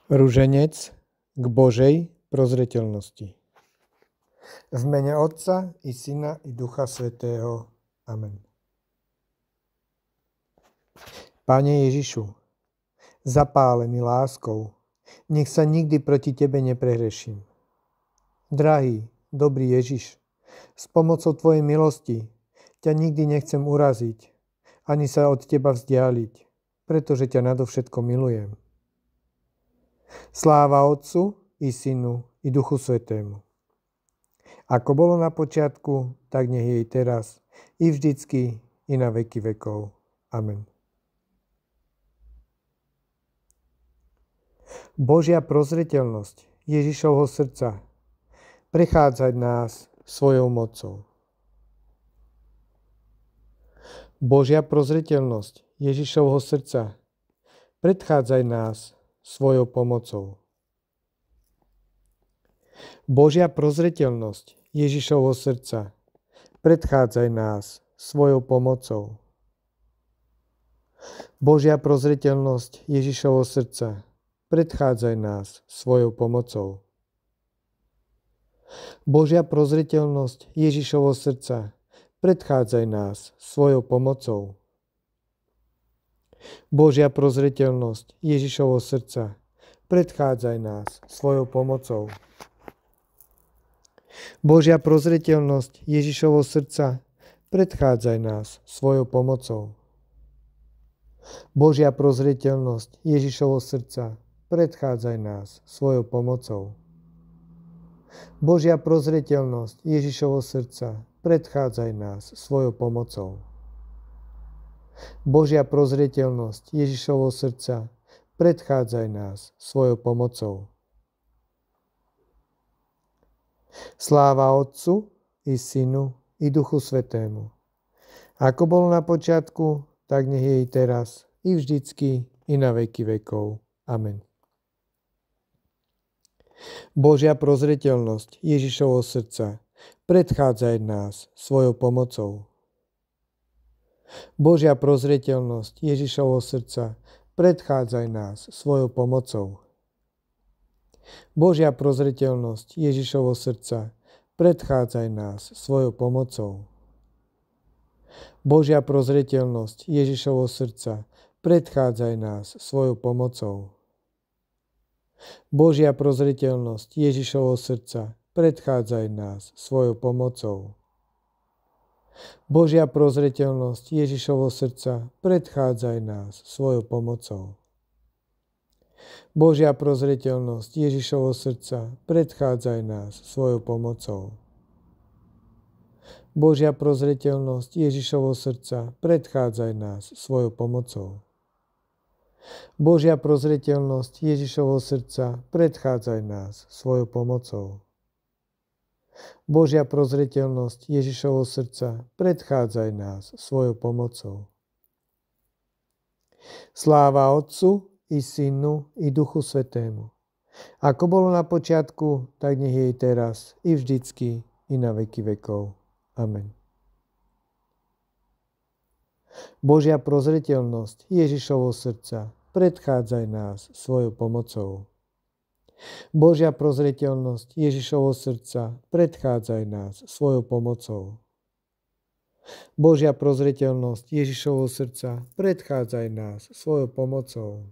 Ruženec k Božej prozreteľnosti. V mene Otca i Syna i Ducha Svätého. Amen. Pane Ježišu, zapálený láskou, nech sa nikdy proti Tebe neprehreším. Drahý, dobrý Ježiš, s pomocou Tvojej milosti ťa nikdy nechcem uraziť, ani sa od Teba vzdialiť, pretože ťa nadovšetko milujem. Sláva Otcu i Synu i Duchu Svätému. Ako bolo na počiatku, tak nech je i teraz, i vždycky, i na veky vekov. Amen. Božia prozreteľnosť Ježišovho srdca prechádzať nás svojou mocou. Božia prozreteľnosť Ježišovho srdca predchádzaj nás svojou pomocou. Božia prozreteľnosť Ježišovho srdca predchádzaj nás svojou pomocou. Božia prozreteľnosť Ježišovho srdca predchádzaj nás svojou pomocou. Božia prozreteľnosť Ježišovho srdca predchádzaj nás svojou pomocou. Božia prozreteľnosť Ježišovho srdca predchádzaj nás svojou pomocou. Božia prozreteľnosť Ježišovho srdca predchádzaj nás svojou pomocou. Božia prozreteľnosť Ježišovho srdca predchádzaj nás svojou pomocou. Božia prozreteľnosť Ježišovho srdca predchádzaj nás svojou pomocou. Božia prozreteľnosť Ježišovho srdca predchádzaj nás svojou pomocou. Sláva Otcu i Synu i Duchu Svätému. Ako bolo na počiatku, tak nech je i teraz, i vždycky, i na veky vekov. Amen. Božia prozreteľnosť Ježišovho srdca predchádzaj nás svojou pomocou. Božia prozreteľnosť Ježišovho srdca predchádzaj nás svojou pomocou. Božia prozreteľnosť Ježišovho srdca predchádzaj nás svojou pomocou. Božia prozreteľnosť Ježišovho srdca predchádzaj nás svojou pomocou. Božia prozreteľnosť Ježišovho srdca predchádzaj nás svojou pomocou. Božia prozreteľnosť Ježišovho srdca predchádzaj nás svojou pomocou. Božia prozreteľnosť Ježišovho srdca predchádzaj nás svojou pomocou. Božia prozreteľnosť Ježišovho srdca predchádzaj nás svojou pomocou. Božia prozreteľnosť Ježišovho srdca predchádzaj nás svojou pomocou. Božia prozreteľnosť Ježišovho srdca predchádzaj nás svojou pomocou. Sláva Otcu i Synu i Duchu Svätému. Ako bolo na počiatku, tak nech je i teraz, i vždycky, i na veky vekov. Amen. Božia prozreteľnosť Ježišovho srdca predchádzaj nás svojou pomocou. Božia prozreteľnosť Ježišovho srdca predchádzaj nás svojou pomocou. Božia prozreteľnosť Ježišovho srdca predchádzaj nás svojou pomocou.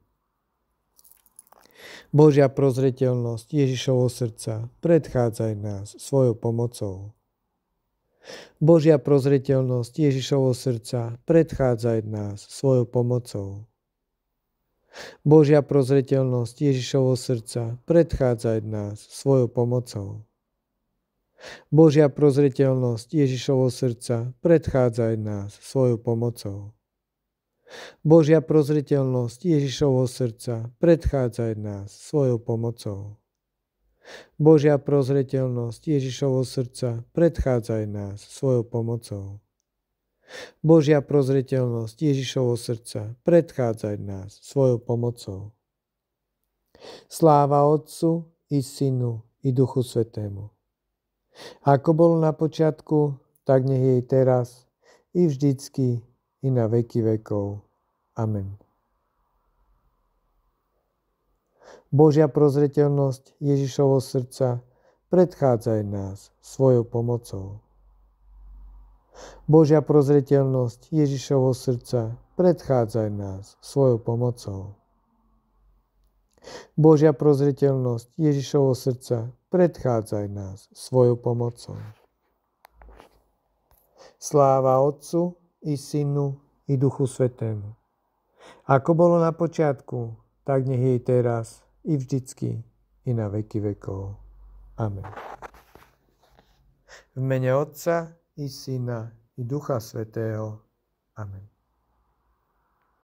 Božia prozreteľnosť Ježišovho srdca predchádzaj nás svojou pomocou. Božia prozreteľnosť Ježišovho srdca predchádzaj nás svojou pomocou. Božia prozreteľnosť Ježišovho srdca predchádzaj nás svojou pomocou. Božia prozreteľnosť Ježišovho srdca predchádzaj nás svojou pomocou. Božia prozreteľnosť Ježišovho srdca predchádzaj nás svojou pomocou. Božia prozreteľnosť Ježišovho srdca predchádzaj nás svojou pomocou. Božia prozreteľnosť Ježišovho srdca predchádzaj nás svojou pomocou. Sláva Otcu i Synu i Duchu Svätému. Ako bolo na počiatku, tak nech je i teraz, i vždycky, i na veky vekov. Amen. Božia prozreteľnosť Ježišovho srdca, predchádzaj nás svojou pomocou. Božia prozreteľnosť Ježišovho srdca, predchádzaj nás svojou pomocou. Božia prozreteľnosť Ježišovho srdca, predchádzaj nás svojou pomocou. Sláva Otcu i Synu i Duchu Svätému. Ako bolo na počiatku, tak nech jej teraz i vždycky i na veky vekov. Amen. V mene Otca i Syna i Ducha Svätého. Amen.